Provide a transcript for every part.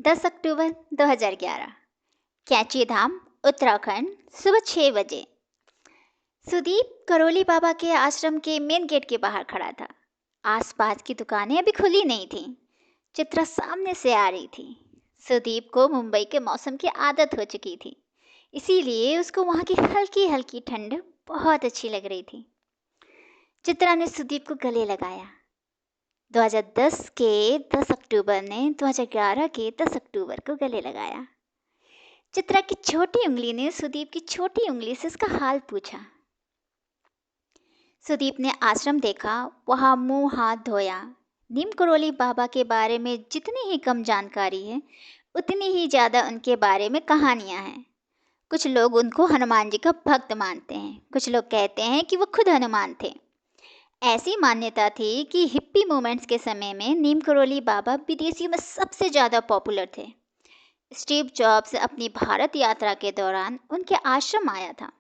10 अक्टूबर 2011। कैंची धाम, उत्तराखंड, सुबह 6 बजे। सुदीप करोली बाबा के आश्रम के मेन गेट के बाहर खड़ा था। आसपास की दुकानें अभी खुली नहीं थीं। चित्रा सामने से आ रही थी। सुदीप को मुंबई के मौसम की आदत हो चुकी थी, इसीलिए उसको वहाँ की हल्की हल्की ठंड बहुत अच्छी लग रही थी। चित्रा ने सुदीप को गले लगाया। 2010 के 10 अक्टूबर ने 2011 के 10 अक्टूबर को गले लगाया। चित्रा की छोटी उंगली ने सुदीप की छोटी उंगली से उसका हाल पूछा। सुदीप ने आश्रम देखा, वहाँ मुंह हाथ धोया। नीम करोली बाबा के बारे में जितनी ही कम जानकारी है, उतनी ही ज़्यादा उनके बारे में कहानियाँ हैं। कुछ लोग उनको हनुमान जी का भक्त मानते हैं, कुछ लोग कहते हैं कि वो खुद हनुमान थे। ऐसी मान्यता थी कि हिप्पी मूवमेंट्स के समय में नीम करोली बाबा विदेशियों में सबसे ज़्यादा पॉपुलर थे। स्टीव जॉब्स अपनी भारत यात्रा के दौरान उनके आश्रम आया था।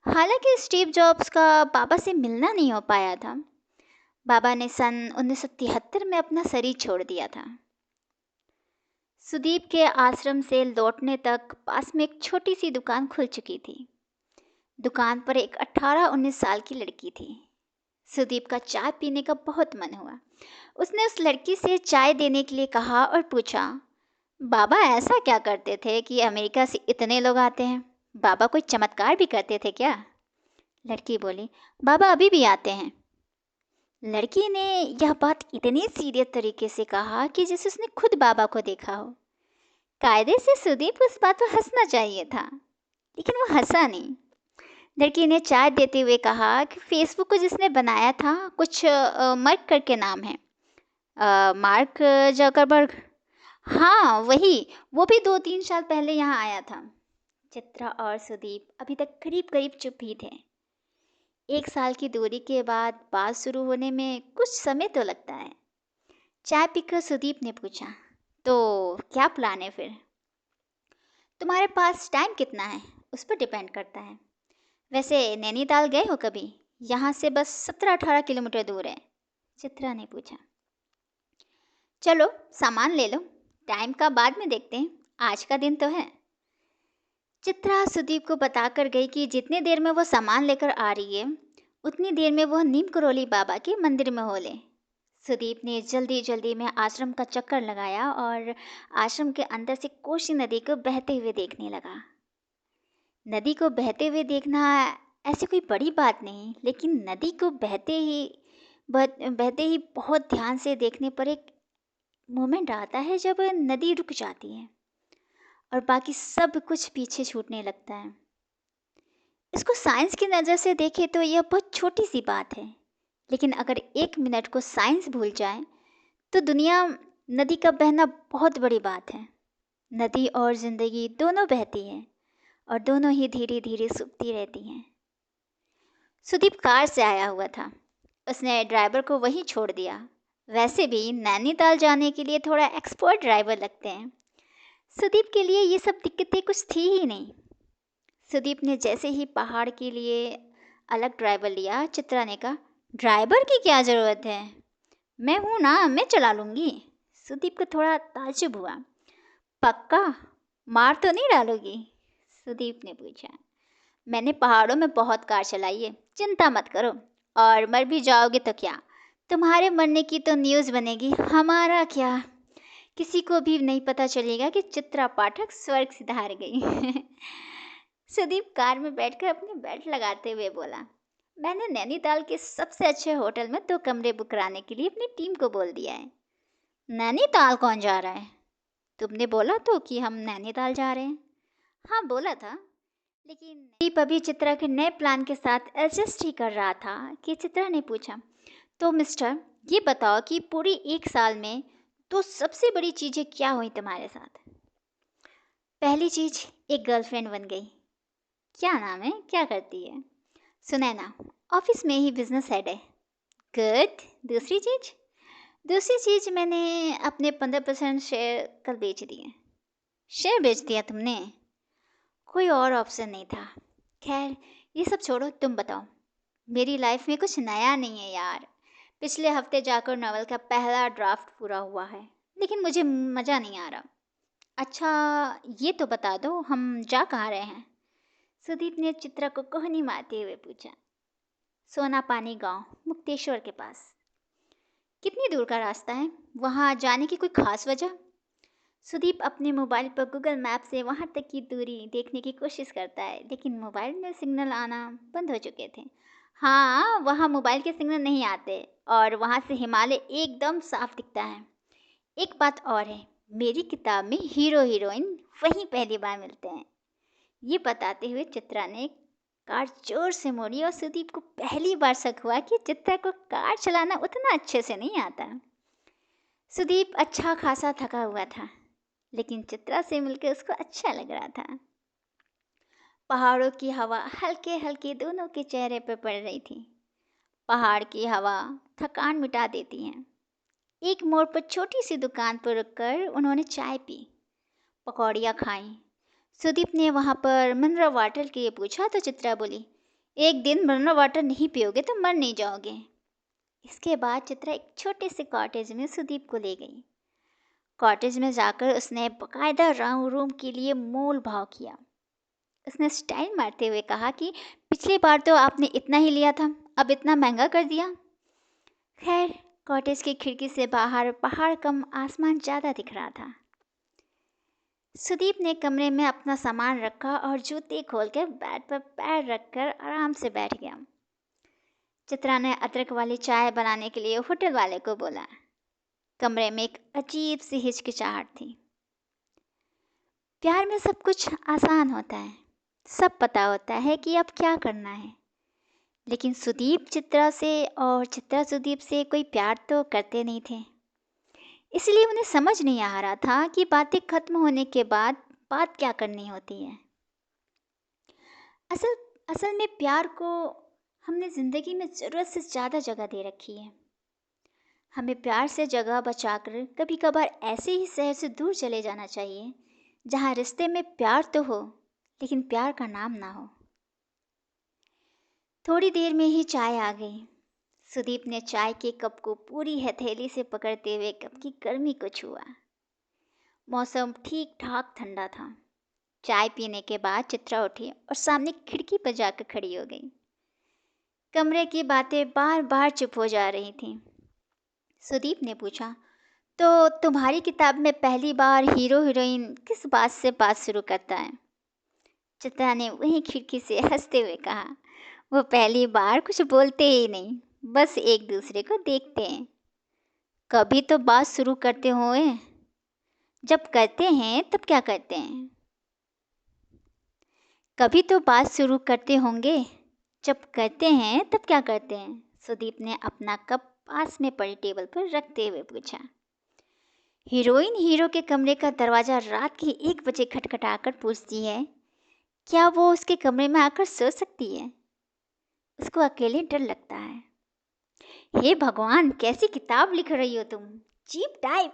हालांकि स्टीव जॉब्स का बाबा से मिलना नहीं हो पाया था। बाबा ने सन 1973 में अपना शरीर छोड़ दिया था। सुदीप के आश्रम से लौटने तक पास में एक छोटी सी दुकान खुल चुकी थी। दुकान पर एक 18-19 साल की लड़की थी। सुदीप का चाय पीने का बहुत मन हुआ। उसने उस लड़की से चाय देने के लिए कहा और पूछा, बाबा ऐसा क्या करते थे कि अमेरिका से इतने लोग आते हैं? बाबा कोई चमत्कार भी करते थे क्या? लड़की बोली, बाबा अभी भी आते हैं। लड़की ने यह बात इतनी सीरियस तरीके से कहा कि जैसे उसने खुद बाबा को देखा हो। कायदे से सुदीप उस बात पर हंसना चाहिए था, लेकिन वो हंसा नहीं। लड़की ने चाय देते हुए कहा कि फेसबुक को जिसने बनाया था कुछ मार्क करके नाम है, मार्क जकरबर्ग। हाँ वही, वो भी 2-3 साल पहले यहाँ आया था। चित्रा और सुदीप अभी तक करीब करीब चुप ही थे। 1 साल की दूरी के बाद बात शुरू होने में कुछ समय तो लगता है। चाय पीकर सुदीप ने पूछा, तो क्या प्लान है फिर? तुम्हारे पास टाइम कितना है उस पर डिपेंड करता है। वैसे नैनीताल गए हो कभी? यहाँ से बस 17-18 किलोमीटर दूर है। चित्रा ने पूछा। चलो सामान ले लो, टाइम का बाद में देखते हैं, आज का दिन तो है। चित्रा सुदीप को बताकर गई कि जितनी देर में वो सामान लेकर आ रही है, उतनी देर में वह नीम करोली बाबा के मंदिर में हो ले। सुदीप ने जल्दी जल्दी में आश्रम का चक्कर लगाया और आश्रम के अंदर से कोसी नदी को बहते हुए देखने लगा। नदी को बहते हुए देखना ऐसी कोई बड़ी बात नहीं, लेकिन नदी को बहते ही बहुत ध्यान से देखने पर एक मोमेंट आता है जब नदी रुक जाती है और बाकी सब कुछ पीछे छूटने लगता है। इसको साइंस की नज़र से देखें तो यह बहुत छोटी सी बात है, लेकिन अगर 1 मिनट को साइंस भूल जाए तो दुनिया नदी का बहना बहुत बड़ी बात है। नदी और ज़िंदगी दोनों बहती हैं और दोनों ही धीरे धीरे सूखती रहती हैं। सुदीप कार से आया हुआ था। उसने ड्राइवर को वहीं छोड़ दिया। वैसे भी नैनीताल जाने के लिए थोड़ा एक्सपर्ट ड्राइवर लगते हैं। सुदीप के लिए ये सब दिक्कतें कुछ थी ही नहीं। सुदीप ने जैसे ही पहाड़ के लिए अलग ड्राइवर लिया, चित्रा ने कहा, ड्राइवर की क्या ज़रूरत है, मैं हूँ ना, मैं चला लूँगी। सुदीप को थोड़ा ताज्जुब हुआ। पक्का मार तो नहीं डालोगी? सुदीप ने पूछा। मैंने पहाड़ों में बहुत कार चलाई है, चिंता मत करो। और मर भी जाओगे तो क्या, तुम्हारे मरने की तो न्यूज़ बनेगी, हमारा क्या, किसी को भी नहीं पता चलेगा कि चित्रा पाठक स्वर्ग सिधार गई। सुदीप कार में बैठकर अपनी बेल्ट लगाते हुए बोला, मैंने नैनीताल के सबसे अच्छे होटल में 2 कमरे बुक कराने के लिए अपनी टीम को बोल दिया है। नैनीताल कौन जा रहा है? तुमने बोला तो कि हम नैनीताल जा रहे हैं। हाँ बोला था, लेकिन दीप अभी चित्रा के नए प्लान के साथ एडजस्ट ही कर रहा था कि चित्रा ने पूछा, तो मिस्टर ये बताओ कि पूरी 1 साल में तो सबसे बड़ी चीज़ें क्या हुई तुम्हारे साथ? पहली चीज़, एक गर्लफ्रेंड बन गई। क्या नाम है, क्या करती है? सुनैना, ऑफिस में ही बिजनेस हेड है। गुड। दूसरी चीज़? दूसरी चीज़, मैंने अपने 15% शेयर कल बेच दिए। शेयर बेच दिया तुमने? कोई और ऑप्शन नहीं था। खैर ये सब छोड़ो, तुम बताओ। मेरी लाइफ में कुछ नया नहीं है यार। पिछले हफ्ते जाकर नॉवल का पहला ड्राफ्ट पूरा हुआ है, लेकिन मुझे मज़ा नहीं आ रहा। अच्छा, ये तो बता दो हम जा कहाँ रहे हैं? सुदीप ने चित्रा को कोहनी मारते हुए पूछा। सोना पानी गांव, मुक्तेश्वर के पास। कितनी दूर का रास्ता है? वहाँ जाने की कोई खास वजह? सुदीप अपने मोबाइल पर गूगल मैप से वहाँ तक की दूरी देखने की कोशिश करता है, लेकिन मोबाइल में सिग्नल आना बंद हो चुके थे। हाँ, वहाँ मोबाइल के सिग्नल नहीं आते और वहाँ से हिमालय एकदम साफ दिखता है। एक बात और है, मेरी किताब में हीरो हीरोइन वहीं पहली बार मिलते हैं। ये बताते हुए चित्रा ने कार जोर से मोड़ी और सुदीप को पहली बार शक हुआ कि चित्रा को कार चलाना उतना अच्छे से नहीं आता। सुदीप अच्छा खासा थका हुआ था, लेकिन चित्रा से मिलकर उसको अच्छा लग रहा था। पहाड़ों की हवा हल्के हल्के दोनों के चेहरे पर पड़ रही थी। पहाड़ की हवा थकान मिटा देती है। एक मोड़ पर छोटी सी दुकान पर रुककर उन्होंने चाय पी, पकौड़ियाँ खाईं। सुदीप ने वहाँ पर मिनरल वाटर के लिए पूछा तो चित्रा बोली, एक दिन मिनरल वाटर नहीं पियोगे तो मर नहीं जाओगे। इसके बाद चित्रा एक छोटे से कॉटेज में सुदीप को ले गई। कॉटेज में जाकर उसने बकायदा रूम के लिए मोल भाव किया। उसने स्टाइल मारते हुए कहा कि पिछली बार तो आपने इतना ही लिया था, अब इतना महंगा कर दिया। खैर, कॉटेज की खिड़की से बाहर पहाड़ कम आसमान ज़्यादा दिख रहा था। सुदीप ने कमरे में अपना सामान रखा और जूते खोलकर बेड पर पैर रखकर आराम से बैठ गया। चित्रा ने अदरक वाली चाय बनाने के लिए होटल वाले को बोला। कमरे में एक अजीब सी हिचकिचाहट थी। प्यार में सब कुछ आसान होता है, सब पता होता है कि अब क्या करना है, लेकिन सुदीप चित्रा से और चित्रा सुदीप से कोई प्यार तो करते नहीं थे। इसलिए उन्हें समझ नहीं आ रहा था कि बातें खत्म होने के बाद बात क्या करनी होती है। असल असल में प्यार को हमने ज़िंदगी में ज़रूरत से ज़्यादा जगह दे रखी है। हमें प्यार से जगह बचाकर कभी कभार ऐसे ही शहर से दूर चले जाना चाहिए, जहाँ रिश्ते में प्यार तो हो, लेकिन प्यार का नाम ना हो। थोड़ी देर में ही चाय आ गई। सुदीप ने चाय के कप को पूरी हथेली से पकड़ते हुए कप की गर्मी को छुआ। मौसम ठीक ठाक ठंडा था। चाय पीने के बाद चित्रा उठी और सामने खिड़की पर जाकर खड़ी हो गई। कमरे की बातें बार बार चुप हो जा रही थीं। सुदीप ने पूछा, तो तुम्हारी किताब में पहली बार हीरो हीरोइन किस बात से बात शुरू करता है? चित्रा ने वहीं खिड़की से हंसते हुए कहा, वो पहली बार कुछ बोलते ही नहीं, बस एक दूसरे को देखते हैं। कभी तो बात शुरू करते हुए, जब करते हैं तब क्या करते हैं? कभी तो बात शुरू करते होंगे, जब करते हैं तब क्या करते हैं? सुदीप ने अपना कप पास में पड़ी टेबल पर रखते हुए पूछा। हीरोइन हीरो के कमरे का दरवाजा रात के 1 बजे खटखटाकर पूछती है, क्या वो उसके कमरे में आकर सो सकती है? उसको अकेले डर लगता है। हे भगवान, कैसी किताब लिख रही हो तुम, चीप टाइप।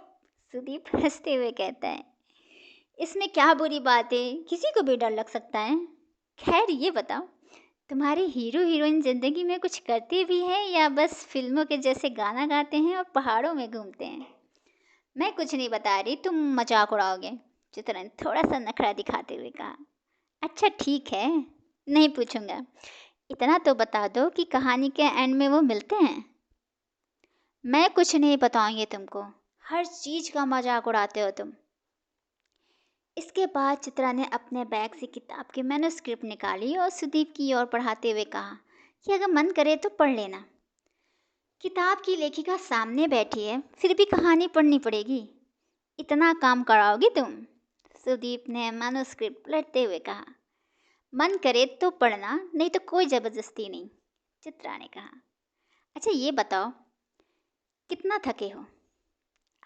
सुदीप हंसते हुए कहता है, इसमें क्या बुरी बात है, किसी को भी डर लग सकता है। खैर ये बताओ, तुम्हारे हीरो हीरोइन जिंदगी में कुछ करते भी हैं या बस फिल्मों के जैसे गाना गाते हैं और पहाड़ों में घूमते हैं? मैं कुछ नहीं बता रही, तुम मजाक उड़ाओगे, चित्रा ने थोड़ा सा नखरा दिखाते हुए कहा। अच्छा ठीक है, नहीं पूछूंगा। इतना तो बता दो कि कहानी के एंड में वो मिलते हैं। मैं कुछ नहीं बताऊंगी तुमको, हर चीज़ का मजाक उड़ाते हो तुम। इसके बाद चित्रा ने अपने बैग से किताब की मैन्युस्क्रिप्ट निकाली और सुदीप की ओर बढ़ाते हुए कहा कि अगर मन करे तो पढ़ लेना। किताब की लेखिका सामने बैठी है, फिर भी कहानी पढ़नी पड़ेगी। इतना काम कराओगी तुम? सुदीप ने मैन्युस्क्रिप्ट पलटते हुए कहा। मन करे तो पढ़ना, नहीं तो कोई ज़बरदस्ती नहीं, चित्रा ने कहा। अच्छा ये बताओ, कितना थके हो?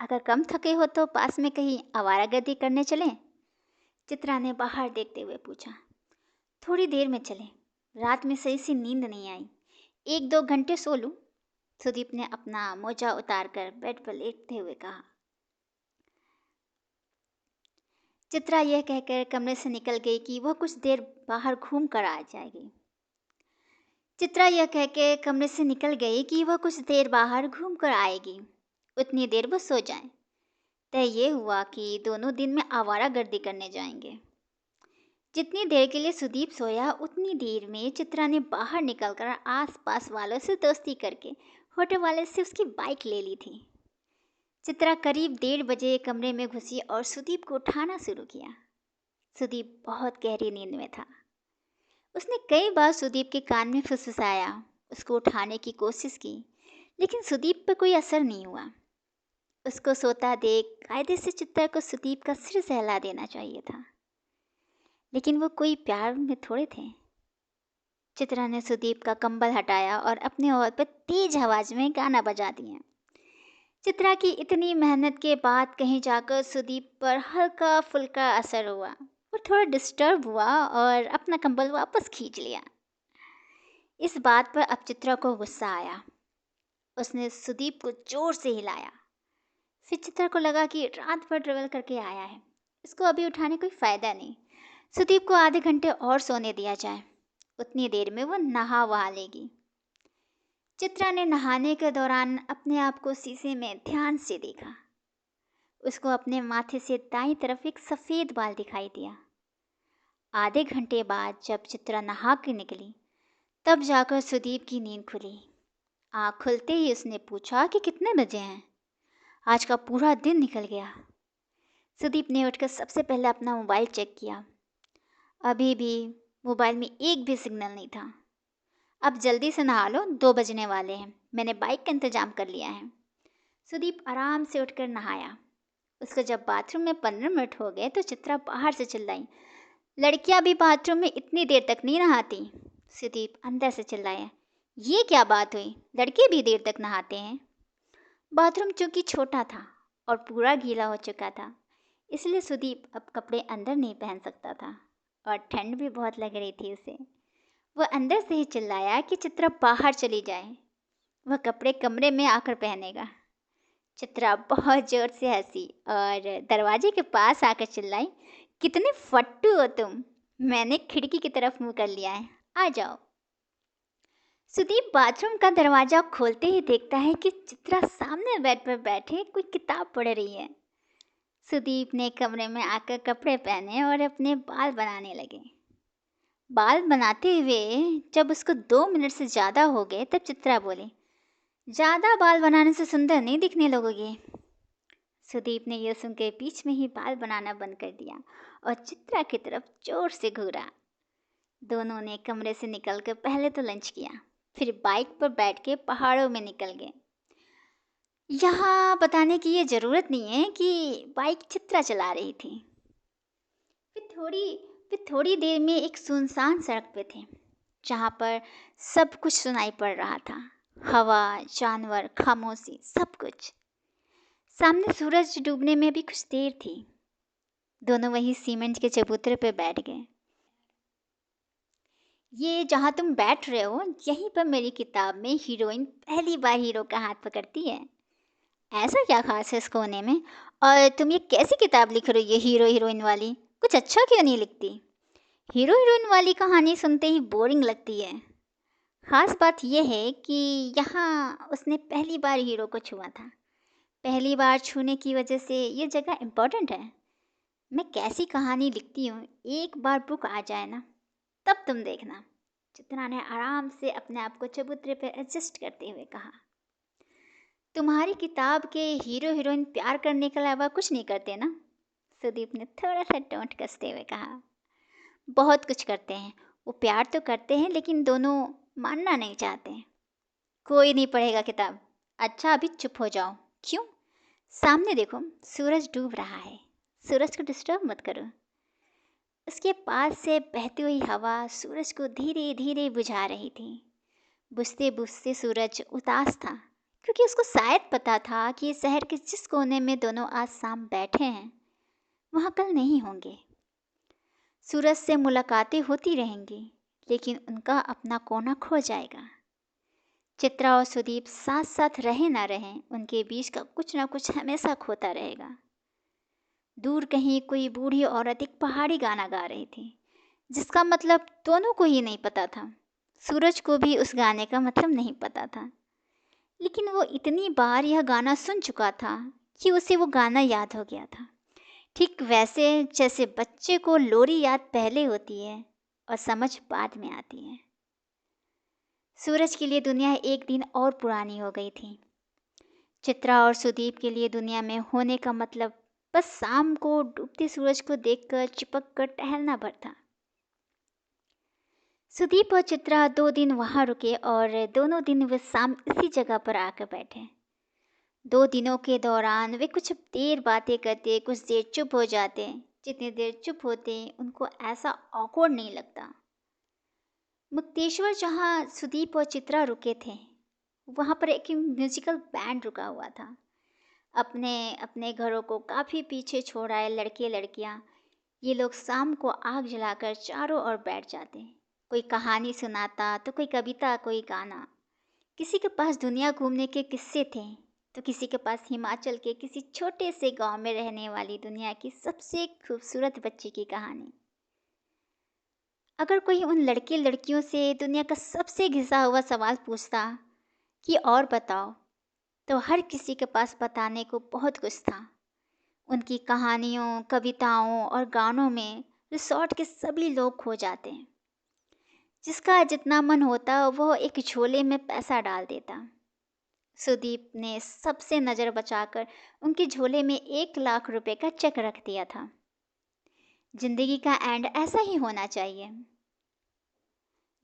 अगर कम थके हो तो पास में कहीं आवारागर्दी करने चलें? चित्रा ने बाहर देखते हुए पूछा। थोड़ी देर में चलें, रात में सही से नींद नहीं आई, 1-2 घंटे सो लूँ। सुदीप ने अपना मोजा उतारकर बेड पर लेटते हुए कहा। चित्रा यह कहकर कमरे से निकल गई कि वह कुछ देर बाहर घूम कर आ जाएगी। चित्रा यह कह के कमरे से निकल गई कि वह कुछ देर बाहर घूम कर आएगी, उतनी देर वो सो जाए। तय ये हुआ कि दोनों दिन में आवारागर्दी करने जाएंगे। जितनी देर के लिए सुदीप सोया उतनी देर में चित्रा ने बाहर निकलकर आसपास वालों से दोस्ती करके होटल वाले से उसकी बाइक ले ली थी। चित्रा करीब 1:30 बजे कमरे में घुसी और सुदीप को उठाना शुरू किया। सुदीप बहुत गहरी नींद में था। उसने कई बार सुदीप के कान में फुसफुसाया, उसको उठाने की कोशिश की, लेकिन सुदीप पर कोई असर नहीं हुआ। उसको सोता देख कायदे से चित्रा को सुदीप का सिर सहला देना चाहिए था, लेकिन वो कोई प्यार में थोड़े थे। चित्रा ने सुदीप का कंबल हटाया और अपने ओर पर तेज आवाज में गाना बजा दिया। चित्रा की इतनी मेहनत के बाद कहीं जाकर सुदीप पर हल्का फुल्का असर हुआ। वो थोड़ा डिस्टर्ब हुआ और अपना कंबल वापस खींच लिया। इस बात पर अब चित्रा को गुस्सा आया। उसने सुदीप को जोर से हिलाया। फिर चित्रा को लगा कि रात भर ट्रेवल करके आया है, इसको अभी उठाने कोई फायदा नहीं। सुदीप को आधे घंटे और सोने दिया जाए, उतनी देर में वो नहा वहा लेगी। चित्रा ने नहाने के दौरान अपने आप को शीशे में ध्यान से देखा। उसको अपने माथे से दाईं तरफ एक सफ़ेद बाल दिखाई दिया। आधे घंटे बाद जब चित्रा नहा के निकली, तब जाकर सुदीप की नींद खुली। आँख खुलते ही उसने पूछा कि कितने बजे हैं। आज का पूरा दिन निकल गया। सुदीप ने उठकर सबसे पहले अपना मोबाइल चेक किया। अभी भी मोबाइल में एक भी सिग्नल नहीं था। अब जल्दी से नहा लो, 2 बजने वाले हैं, मैंने बाइक का इंतज़ाम कर लिया है। सुदीप आराम से उठकर नहाया। उसको जब बाथरूम में 15 मिनट हो गए तो चित्रा बाहर से चिल्लाई, लड़कियां भी बाथरूम में इतनी देर तक नहीं नहाती। सुदीप अंदर से चिल्लाया, ये क्या बात हुई, लड़के भी देर तक नहाते हैं। बाथरूम चूंकि छोटा था और पूरा गीला हो चुका था, इसलिए सुदीप अब कपड़े अंदर नहीं पहन सकता था और ठंड भी बहुत लग रही थी उसे। वह अंदर से ही चिल्लाया कि चित्रा बाहर चली जाए, वह कपड़े कमरे में आकर पहनेगा। चित्रा बहुत जोर से हंसी और दरवाजे के पास आकर चिल्लाई, कितने फट्टू हो तुम, मैंने खिड़की की तरफ मुंह कर लिया है, आ जाओ। सुदीप बाथरूम का दरवाजा खोलते ही देखता है कि चित्रा सामने बेड पर बैठे कोई किताब पढ़ रही है। सुदीप ने कमरे में आकर कपड़े पहने और अपने बाल बनाने लगे। बाल बनाते हुए जब उसको 2 मिनट से ज़्यादा हो गए तब चित्रा बोली, ज़्यादा बाल बनाने से सुंदर नहीं दिखने लगोगे। सुदीप ने यह सुनकर बीच में ही बाल बनाना बंद कर दिया और चित्रा की तरफ जोर से घूरा। दोनों ने कमरे से निकलकर पहले तो लंच किया, फिर बाइक पर बैठ के पहाड़ों में निकल गए। यहाँ बताने की ये ज़रूरत नहीं है कि बाइक चित्रा चला रही थी। फिर थोड़ी देर में एक सुनसान सड़क पे थे, जहाँ पर सब कुछ सुनाई पड़ रहा था, हवा, जानवर, खामोशी, सब कुछ। सामने सूरज डूबने में भी कुछ देर थी। दोनों वहीं सीमेंट के चबूतरे पे बैठ गए। ये जहाँ तुम बैठ रहे हो, यहीं पर मेरी किताब में हीरोइन पहली बार हीरो का हाथ पकड़ती है। ऐसा क्या खास है इस कोने में? और तुम ये कैसी किताब लिख रही हो हीरो हीरोइन वाली? कुछ अच्छा क्यों नहीं लिखती? हीरो हीरोइन वाली कहानी सुनते ही बोरिंग लगती है। खास बात यह है कि यहाँ उसने पहली बार हीरो को छुआ था। पहली बार छूने की वजह से ये जगह इम्पोर्टेंट है। मैं कैसी कहानी लिखती हूँ, एक बार बुक आ जाए ना, तब तुम देखना। चित्रा ने आराम से अपने आप को चबूतरे पर एडजस्ट करते हुए कहा, तुम्हारी किताब के हीरो हीरोइन प्यार करने के अलावा कुछ नहीं करते ना? सुदीप ने थोड़ा सा टोंट कसते हुए कहा, बहुत कुछ करते हैं। वो प्यार तो करते हैं लेकिन दोनों मानना नहीं चाहते। कोई नहीं पढ़ेगा किताब। अच्छा अभी चुप हो जाओ। क्यों? सामने देखो, सूरज डूब रहा है, सूरज को डिस्टर्ब मत करो। उसके पास से बहती हुई हवा सूरज को धीरे धीरे बुझा रही थी। बुझते बुझते सूरज उदास था, क्योंकि उसको शायद पता था कि शहर के जिस कोने में दोनों आज शाम बैठे हैं वहाँ कल नहीं होंगे। सूरज से मुलाकातें होती रहेंगी, लेकिन उनका अपना कोना खो जाएगा। चित्रा और सुदीप साथ साथ रहे ना रहें, उनके बीच का कुछ ना कुछ हमेशा खोता रहेगा। दूर कहीं कोई बूढ़ी औरत एक पहाड़ी गाना गा रही थी, जिसका मतलब दोनों को ही नहीं पता था। सूरज को भी उस गाने का मतलब नहीं पता था, लेकिन वो इतनी बार यह गाना सुन चुका था कि उसे वो गाना याद हो गया था। ठीक वैसे जैसे बच्चे को लोरी याद पहले होती है और समझ बाद में आती है। सूरज के लिए दुनिया एक दिन और पुरानी हो गई थी। चित्रा और सुदीप के लिए दुनिया में होने का मतलब बस शाम को डूबते सूरज को देखकर चिपक कर टहलना भर था। सुदीप और चित्रा 2 दिन वहां रुके और दोनों दिन वे शाम इसी जगह पर आकर बैठे। 2 दिनों के दौरान वे कुछ देर बातें करते, कुछ देर चुप हो जाते। जितनी देर चुप होते उनको ऐसा ऑकवर्ड नहीं लगता। मुक्तेश्वर जहाँ सुदीप और चित्रा रुके थे, वहाँ पर एक म्यूजिकल बैंड रुका हुआ था। अपने अपने घरों को काफ़ी पीछे छोड़ आए लड़के लड़कियाँ। ये लोग शाम को आग जलाकर चारों ओर बैठ जाते। कोई कहानी सुनाता तो कोई कविता, कोई गाना। किसी के पास दुनिया घूमने के किस्से थे तो किसी के पास हिमाचल के किसी छोटे से गांव में रहने वाली दुनिया की सबसे खूबसूरत बच्ची की कहानी। अगर कोई उन लड़के लड़कियों से दुनिया का सबसे घिसा हुआ सवाल पूछता कि और बताओ, तो हर किसी के पास बताने को बहुत कुछ था। उनकी कहानियों, कविताओं और गानों में रिसॉर्ट के सभी लोग खो जाते हैं। जिसका जितना मन होता वो एक झोले में पैसा डाल देता। सुदीप ने सबसे नज़र बचाकर उनके झोले में 1 लाख रुपए का चेक रख दिया था। जिंदगी का एंड ऐसा ही होना चाहिए।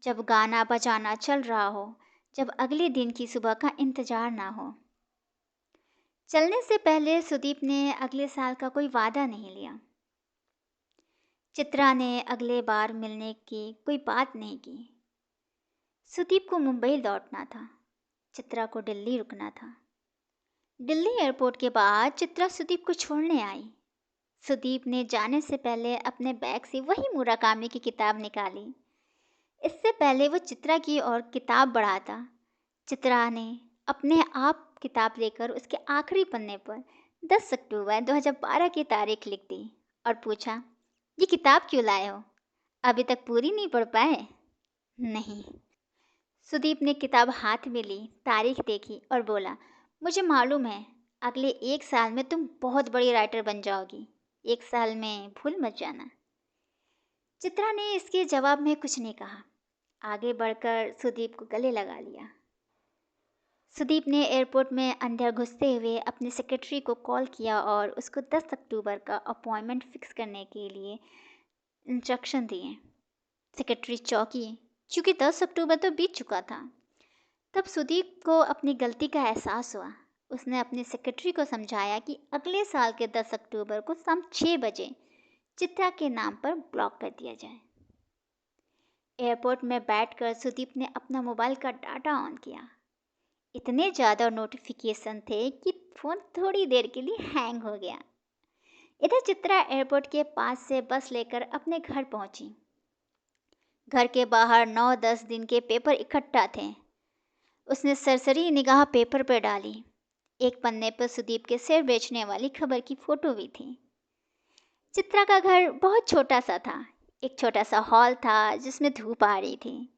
जब गाना बजाना चल रहा हो, जब अगले दिन की सुबह का इंतजार ना हो। चलने से पहले सुदीप ने अगले साल का कोई वादा नहीं लिया। चित्रा ने अगले बार मिलने की कोई बात नहीं की। सुदीप को मुंबई लौटना था, चित्रा को दिल्ली रुकना था। दिल्ली एयरपोर्ट के बाद चित्रा सुदीप को छोड़ने आई। सुदीप ने जाने से पहले अपने बैग से वही मुराकामी की किताब निकाली। इससे पहले वो चित्रा की और किताब बढ़ाता, चित्रा ने अपने आप किताब लेकर उसके आखिरी पन्ने पर 10 अक्टूबर 2012 की तारीख लिख दी और पूछा, ये किताब क्यों लाए हो? अभी तक पूरी नहीं पढ़ पाए? नहीं। सुदीप ने किताब हाथ में ली, तारीख देखी और बोला, मुझे मालूम है अगले 1 साल में तुम बहुत बड़ी राइटर बन जाओगी। 1 साल में भूल मत जाना। चित्रा ने इसके जवाब में कुछ नहीं कहा। आगे बढ़कर सुदीप को गले लगा लिया। सुदीप ने एयरपोर्ट में अंदर घुसते हुए अपने सेक्रेटरी को कॉल किया और उसको 10 अक्टूबर का अपॉइंटमेंट फिक्स करने के लिए इंस्ट्रक्शन दिए। सेक्रेटरी चौंकी, क्योंकि 10 अक्टूबर तो बीत चुका था। तब सुदीप को अपनी गलती का एहसास हुआ। उसने अपने सेक्रेटरी को समझाया कि अगले साल के 10 अक्टूबर को शाम 6 बजे चित्रा के नाम पर ब्लॉक कर दिया जाए। एयरपोर्ट में बैठकर सुदीप ने अपना मोबाइल का डाटा ऑन किया। इतने ज़्यादा नोटिफिकेशन थे कि फ़ोन थोड़ी देर के लिए हैंग हो गया। इधर चित्रा एयरपोर्ट के पास से बस लेकर अपने घर पहुंची। घर के बाहर 9-10 दिन के पेपर इकट्ठा थे। उसने सरसरी निगाह पेपर पर डाली। एक पन्ने पर सुदीप के सिर बेचने वाली खबर की फोटो भी थी। चित्रा का घर बहुत छोटा सा था। एक छोटा सा हॉल था जिसमें धूप आ रही थी।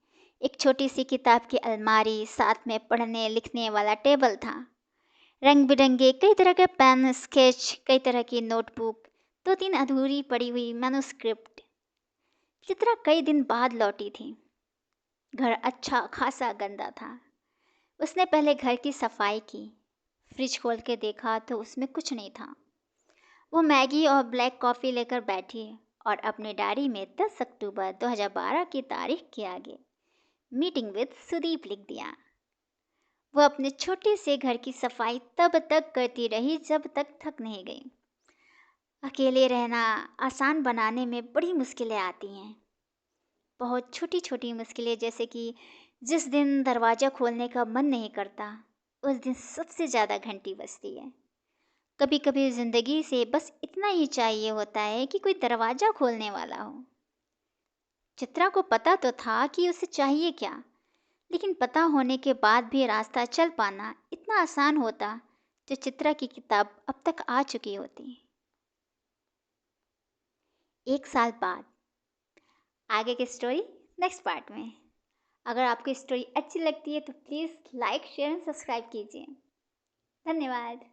एक छोटी सी किताब की अलमारी, साथ में पढ़ने लिखने वाला टेबल था। रंग बिरंगे कई तरह के पेन, स्केच, कई तरह की नोटबुक, 2-3 अधूरी पड़ी हुई मैन्युस्क्रिप्ट। चित्रा कई दिन बाद लौटी थी। घर अच्छा खासा गंदा था। उसने पहले घर की सफाई की। फ्रिज खोल के देखा तो उसमें कुछ नहीं था। वो मैगी और ब्लैक कॉफ़ी लेकर बैठी और अपने डायरी में 10 अक्टूबर 2012 की तारीख के आगे मीटिंग विद सुदीप लिख दिया। वो अपने छोटे से घर की सफाई तब तक करती रही जब तक थक नहीं गई। अकेले रहना आसान बनाने में बड़ी मुश्किलें आती हैं। बहुत छोटी छोटी मुश्किलें, जैसे कि जिस दिन दरवाज़ा खोलने का मन नहीं करता उस दिन सबसे ज़्यादा घंटी बजती है। कभी कभी ज़िंदगी से बस इतना ही चाहिए होता है कि कोई दरवाज़ा खोलने वाला हो। चित्रा को पता तो था कि उसे चाहिए क्या, लेकिन पता होने के बाद भी रास्ता चल पाना इतना आसान होता जो चित्रा की किताब अब तक आ चुकी होती। 1 साल बाद आगे की स्टोरी नेक्स्ट पार्ट में। अगर आपको स्टोरी अच्छी लगती है तो please like, share and subscribe कीजिए। धन्यवाद।